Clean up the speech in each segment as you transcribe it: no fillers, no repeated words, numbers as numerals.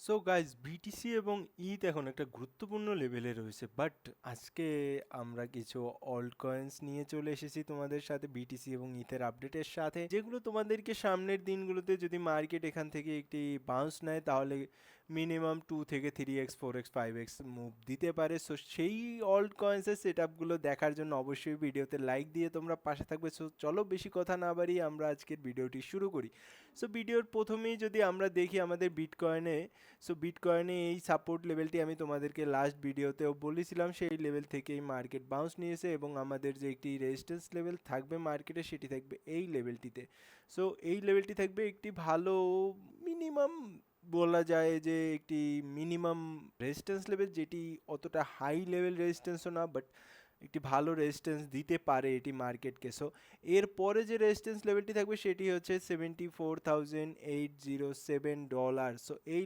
So guys BTC এবং ইথ এখন একটা গুরুত্বপূর্ণ লেভেলে রয়েছে, বাট আজকে আমরা কিছু অল্ট কয়েন্স নিয়ে চলে এসেছি তোমাদের সাথে বিটিসি এবং ইথের আপডেটের সাথে, যেগুলো তোমাদেরকে সামনের দিনগুলোতে যদি মার্কেট এখান থেকে একটি বাউন্স নেয় তাহলে মিনিমাম 2 থেকে 3x 4x 5x মুভ দিতে পারে। সো সেই অল্ট কয়েন্সের সেট আপগুলো দেখার জন্য অবশ্যই ভিডিওতে লাইক দিয়ে তোমরা পাশে থাকবে। সো চলো বেশি কথা না বাড়িয়ে আমরা আজকের ভিডিওটি শুরু করি। সো ভিডিওর প্রথমেই যদি আমরা দেখি আমাদের বিটকয়েনে, সো বিটকয়েনে এই সাপোর্ট লেভেলটি আমি তোমাদেরকে লাস্ট ভিডিওতেও বলেছিলাম, সেই লেভেল থেকেই মার্কেট বাউন্স নিয়েছে এবং আমাদের যে একটি রেজিস্ট্যান্স লেভেল থাকবে মার্কেটে সেটি থাকবে এই লেভেলটিতে। সো এই লেভেলটি থাকবে একটি ভালো মিনিমাম, বলা যায় যে একটি মিনিমাম রেজিস্ট্যান্স লেভেল, যেটি অতটা হাই লেভেল রেজিস্ট্যান্সও না, বাট একটি ভালো রেজিস্ট্যান্স দিতে পারে এটি মার্কেটকে। সো এরপরে যে রেজিস্ট্যান্স লেভেলটি থাকবে সেটি হচ্ছে $74,807। সো এই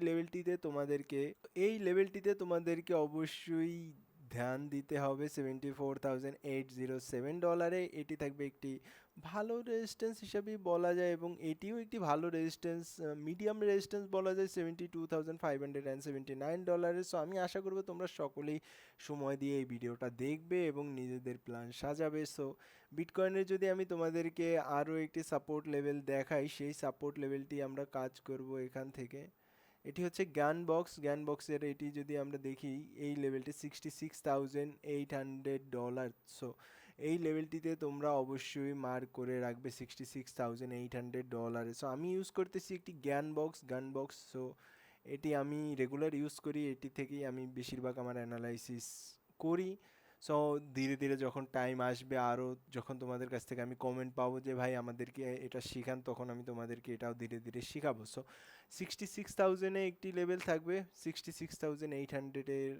লেভেলটিতে তোমাদেরকে অবশ্যই ধ্যান দিতে হবে। $74,807 এটি থাকবে একটি ভালো রেজিস্ট্যান্স হিসাবেই বলা যায়, এবং এটিও একটি ভালো রেজিস্ট্যান্স, মিডিয়াম রেজিস্ট্যান্স বলা যায় $72,579। সো আমি আশা করবো তোমরা সকলেই সময় দিয়ে এই ভিডিওটা দেখবে এবং নিজেদের প্ল্যান সাজাবে। সো বিটকয়েনের যদি আমি তোমাদেরকে আরও একটি সাপোর্ট লেভেল দেখাই, সেই সাপোর্ট লেভেলটি আমরা কাজ করব এখান থেকে। এটি হচ্ছে জ্ঞান বক্সের এটি যদি আমরা দেখি, এই লেভেলটি $66,800। সো এই লেভেলটিতে তোমরা অবশ্যই মার্ক করে রাখবে $66,800। সো আমি ইউজ করতেছি একটি গান বক্স। সো এটি আমি রেগুলার ইউজ করি, এটি থেকেই আমি বেশিরভাগ আমার অ্যানালাইসিস করি। সো ধীরে ধীরে যখন টাইম আসবে, আরও যখন তোমাদের কাছ থেকে আমি কমেন্ট পাবো যে ভাই আমাদেরকে এটা শেখান, তখন আমি তোমাদেরকে এটাও ধীরে ধীরে শেখাবো। সো 66,000-এ একটি লেভেল থাকবে, 66,800-এর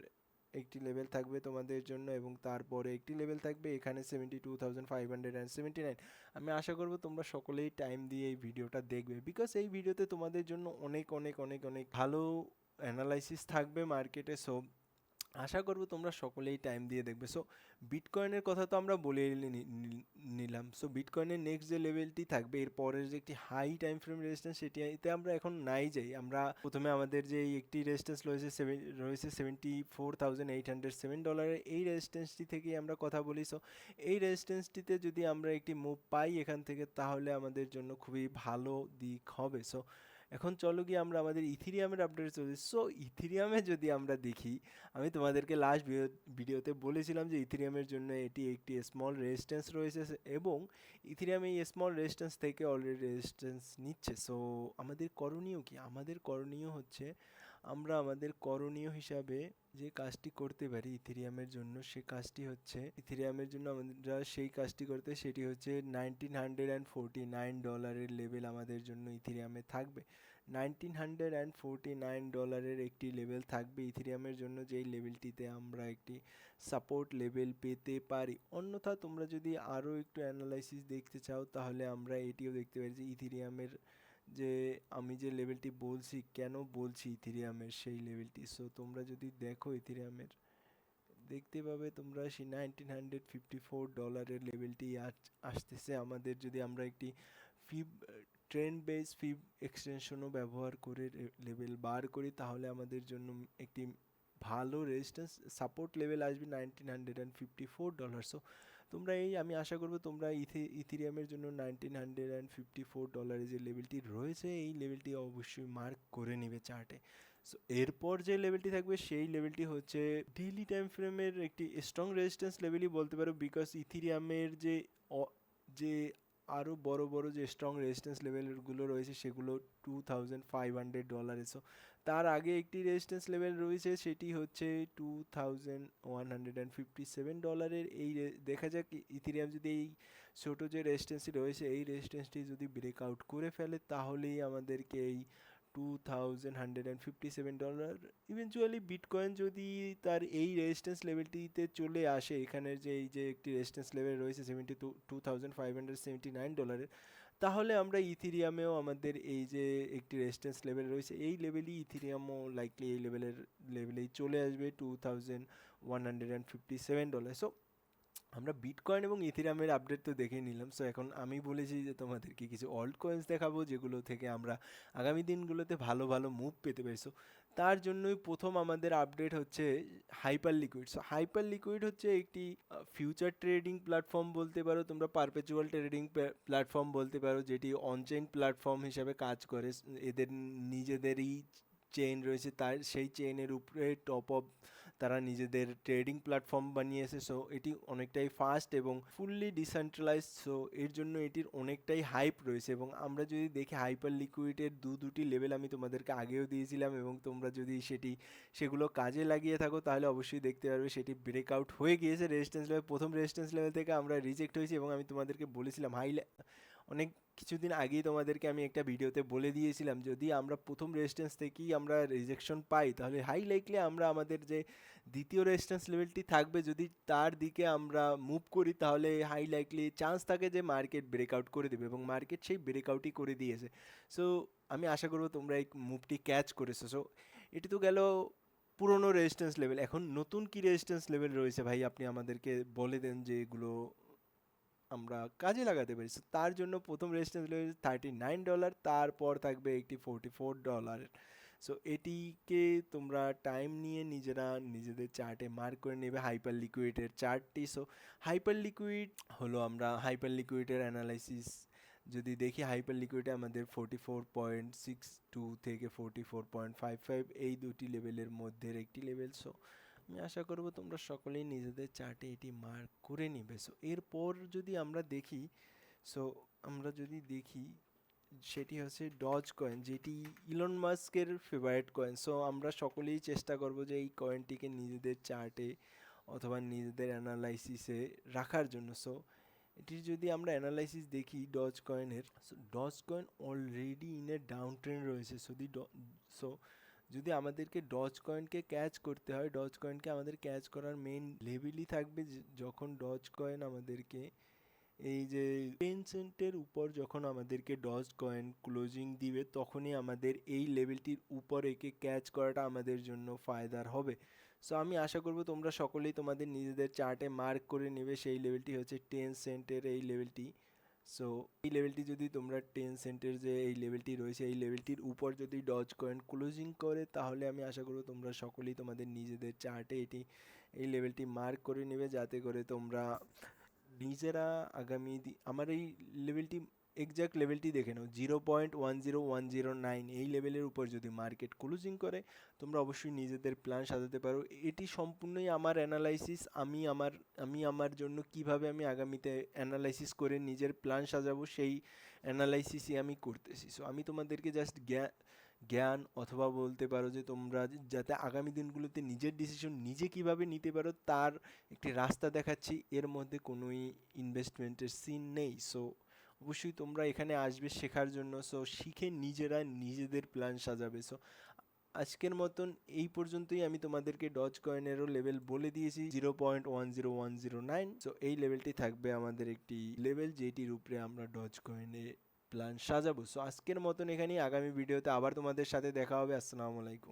একটি লেভেল থাকবে তোমাদের জন্য, এবং তারপরে একটি লেভেল থাকবে এখানে 72,579। আমি আশা করব তোমরা সকলেই টাইম দিয়ে এই ভিডিওটা দেখবে, বিকজ এই ভিডিওতে তোমাদের জন্য অনেক অনেক অনেক অনেক ভালো অ্যানালাইসিস থাকবে মার্কেটে। সো আশা করব তোমরা সকলেই টাইম দিয়ে দেখবে। সো বিটকয়েনের কথা তো আমরা বলে নিলাম। সো বিটকয়েনের নেক্সট যে লেভেলটি থাকবে, এর পরের যে একটি হাই টাইম ফ্রেম রেজিস্ট্যান্স, এতে আমরা এখন নাই যাই। আমরা প্রথমে আমাদের যে একটি রেজিস্ট্যান্স রয়েছে $74,807, এই রেজিস্ট্যান্সটি থেকেই আমরা কথা বলি। সো এই রেজিস্ট্যান্সটিতে যদি আমরা একটি মুভ পাই এখান থেকে, তাহলে আমাদের জন্য খুবই ভালো দিক হবে। সো এখন চলো গিয়ে আমরা আমাদের ইথিরিয়ামের আপডেট চলছি। সো ইথিরিয়ামে যদি আমরা দেখি, আমি তোমাদেরকে লাস্ট ভিডিওতে বলেছিলাম যে ইথিরিয়ামের জন্য এটি একটি স্মল রেজিস্ট্যান্স রয়েছে, এবং ইথিরিয়াম এই স্মল রেজিস্ট্যান্স থেকে অলরেডি রেজিস্ট্যান্স নিচ্ছে। সো আমাদের করণীয় কি? আমাদের করণীয় হচ্ছে, আমরা আমাদের করণীয় হিসাবে যে কাজটি করতে পারি ইথিরিয়ামের জন্য, সে কাজটি হচ্ছে, ইথিরিয়ামের জন্য আমরা সেই কাজটি করতে, সেটি হচ্ছে $1,949 লেভেল আমাদের জন্য ইথিরিয়ামে থাকবে। $1,949 একটি লেভেল থাকবে ইথিরিয়ামের জন্য, যেই লেভেলটিতে আমরা একটি সাপোর্ট লেভেল পেতে পারি। অন্যথা তোমরা যদি আরও একটু অ্যানালাইসিস দেখতে চাও, তাহলে আমরা এটিও দেখতে পারি যে ইথিরিয়ামের যে আমি যে লেভেলটি বলছি, কেন বলছি ইথিরিয়ামের সেই লেভেলটি, সো তোমরা যদি দেখো ইথিরিয়ামের, দেখতে পাবে তোমরা সেই $1,954 লেভেলটি আসতেছে আমাদের। যদি আমরা একটি ফিব ট্রেন্ড বেস ফিব এক্সটেনশনও ব্যবহার করে লেভেল বার করি, তাহলে আমাদের জন্য একটি ভালো রেজিস্ট্যান্স সাপোর্ট লেভেল আসবে $1,954। সো তোমরা আমি আশা করবো তোমরা ইথিরিয়ামের জন্য $1,954 যে লেভেলটি রয়েছে, এই লেভেলটি অবশ্যই মার্ক করে নেবে চার্টে। সো এরপর যে লেভেলটি থাকবে সেই লেভেলটি হচ্ছে ডেইলি টাইম ফ্রেমের একটি স্ট্রং রেজিস্ট্যান্স লেভেলই বলতে পারো, বিকজ ইথিরিয়ামের যে আরও বড় বড় যে স্ট্রং রেজিস্ট্যান্স লেভেলগুলো রয়েছে সেগুলো $2,500। সো তার আগে একটি রেজিস্ট্যান্স লেভেল রয়েছে, সেটি হচ্ছে $2,157। দেখা যাক ইথিরিয়াম যদি এই ছোটো যে রেজিস্ট্যান্সটি রয়েছে, এই রেজিস্ট্যান্সটি যদি ব্রেকআউট করে ফেলে, তাহলেই আমাদেরকে এই $2,157, ইভেনচুয়ালি বিটকয়েন যদি তার এই রেজিস্ট্যান্স লেভেলটিতে চলে আসে, এখানের যে এই যে একটি রেজিস্ট্যান্স লেভেল রয়েছে $2,579, তাহলে আমরা ইথিরিয়ামেও আমাদের এই যে একটি রেজিস্ট্যান্স লেভেল রয়েছে, এই লেভেলই ইথিরিয়ামও লাইকলি এই লেভেলেই চলে আসবে $2,157। সো আমরা বিটকয়েন এবং ইথিরিয়ামের আপডেট তো দেখেই নিলাম। সো এখন আমি বলেছি যে তোমাদেরকে কিছু অল্ট কয়েন্স দেখাবো, যেগুলো থেকে আমরা আগামী দিনগুলোতে ভালো ভালো মুভ পেতে পারি। সো তার জন্যই প্রথম আমাদের আপডেট হচ্ছে hyper liquid. So hyper liquid হচ্ছে একটি ফিউচার ট্রেডিং প্ল্যাটফর্ম বলতে পারো, তোমরা পারপেচুয়াল ট্রেডিং প্ল্যাটফর্ম বলতে পারো, যেটি অনচেইন প্ল্যাটফর্ম হিসাবে কাজ করে। এদের নিজেদেরই চেইন রয়েছে, তার সেই চেইনের উপরে টপ অফ তারা নিজেদের ট্রেডিং প্ল্যাটফর্ম বানিয়েছে। সো এটি অনেকটাই ফাস্ট এবং ফুললি ডিসেন্ট্রালাইজড। সো এর জন্য এটির অনেকটাই হাইপ রয়েছে। এবং আমরা যদি দেখি হাইপার লিকুইডের দুটি লেভেল আমি তোমাদেরকে আগেও দিয়েছিলাম, এবং তোমরা যদি সেগুলো কাজে লাগিয়ে থাকো তাহলে অবশ্যই দেখতে পারবে সেটি ব্রেকআউট হয়ে গিয়েছে রেজিস্ট্যান্স লেভেল। প্রথম রেজিস্ট্যান্স লেভেল থেকে আমরা রিজেক্ট হয়েছি, এবং আমি তোমাদেরকে বলেছিলাম অনেক কিছুদিন আগেই তোমাদেরকে আমি একটা ভিডিওতে বলে দিয়েছিলাম, যদি আমরা প্রথম রেজিস্ট্যান্স থেকেই আমরা রিজেকশন পাই তাহলে হাই লাইকলি আমরা আমাদের যে দ্বিতীয় রেজিস্ট্যান্স লেভেলটি থাকবে যদি তার দিকে আমরা মুভ করি তাহলে হাই লাইকলি চান্স থাকে যে মার্কেট ব্রেকআউট করে দেবে, এবং মার্কেট সেই ব্রেকআউটই করে দিয়েছে। সো আমি আশা করবো তোমরা এই মুভটি ক্যাচ করেছো। সো এটি তো গেল পুরনো রেজিস্ট্যান্স লেভেল। এখন নতুন কি রেজিস্ট্যান্স লেভেল রয়েছে ভাই, আপনি আমাদেরকে বলে দেন যে এগুলো আমরা কাজে লাগাতে পারি। So, তার জন্য প্রথম রেজিস্ট্যান্স লেভেল $39, তারপর থাকবে একটি $44। সো এটিকে তোমরা টাইম নিয়ে নিজেদের চার্টে মার্ক করে নেবে হাইপার লিকুইডের চার্টটি। সো হাইপার লিকুইড হলো, আমরা হাইপার লিকুইডের অ্যানালাইসিস যদি দেখি, হাইপার লিকুইডে আমাদের 44.62 থেকে 44.55 এই দুটি লেভেলের মধ্যের একটি লেভেল। সো আমি আশা করব তোমরা সকলেই নিজেদের চার্টে এটি মার্ক করে নিবে। সো এরপর যদি আমরা দেখি, সেটি হচ্ছে ডজ কয়েন, যেটি ইলন মাস্কের ফেভারিট কয়েন। সো আমরা সকলেই চেষ্টা করব যে এই কয়েনটিকে নিজেদের চার্টে অথবা নিজেদের অ্যানালাইসিসে রাখার জন্য। সো এটির যদি আমরা অ্যানালাইসিস দেখি ডজ কয়েনের, Dogecoin already in a down trend রয়েছে। সো যদি আমাদেরকে ডজ কয়েনকে ক্যাচ করতে হয়, ডজ কয়েনকে আমাদের ক্যাচ করার মেইন লেভেলই থাকবে যখন ডজ কয়েন আমাদেরকে এই যে 10 সেন্টের উপর যখন আমাদেরকে ডজ কয়েন ক্লোজিং দিবে, তখনই আমাদের এই লেভেলটির উপর একে ক্যাচ করাটা আমাদের জন্য ফায়দার হবে। সো আমি আশা করব তোমরা সকলেই তোমাদের নিজেদের চার্টে মার্ক করে নেবে, সেই লেভেলটি হচ্ছে 10 সেন্টের এই লেভেলটি। সো এই লেভেলটি যদি তোমরা 10 সেন্টের যে এই লেভেলটি রয়েছে এই লেভেলটির উপর যদি ডজ কয়েন ক্লোজিং করে, তাহলে আমি আশা করব তোমরা সকলেই তোমাদের নিজেদের চার্টে এই লেভেলটি মার্ক করে নেবে, যাতে করে তোমরা নিজেরা আমার এই লেভেলটি এক্স্যাক্ট লেভেলটি দেখে নাও, 0.10109 এই লেভেলের উপর যদি মার্কেট ক্লোজিং করে তোমরা অবশ্যই নিজেদের প্ল্যান সাজাতে পারো। এটি সম্পূর্ণই আমার অ্যানালাইসিস, আমি আমার জন্য কিভাবে আমি আগামীতে অ্যানালাইসিস করে নিজের প্ল্যান সাজাবো সেই অ্যানালাইসিসই আমি করতেছি। সো আমি তোমাদেরকে জাস্ট জ্ঞান অথবা বলতে পারো যে তোমরা যাতে আগামী দিনগুলোতে নিজের ডিসিশন নিজে কিভাবে নিতে পারো তার একটি রাস্তা দেখাচ্ছি, এর মধ্যে কোনোই ইনভেস্টমেন্টের সিন নেই। সো অবশ্যই তোমরা এখানে আসবে শেখার জন্য। সো শিখে নিজেরা নিজেদের প্ল্যান সাজাবে। সো আজকের মতন এই পর্যন্তই। আমি তোমাদেরকে ডজ কয়েনেরও লেভেল বলে দিয়েছি 0.10109। সো এই লেভেলটি থাকবে আমাদের একটি লেভেল যেটির উপরে আমরা ডজ কয়েনে প্ল্যান সাজাবো। সো আজকের মতন এখানেই, আগামী ভিডিওতে আবার তোমাদের সাথে দেখা হবে। আসসালামু আলাইকুম।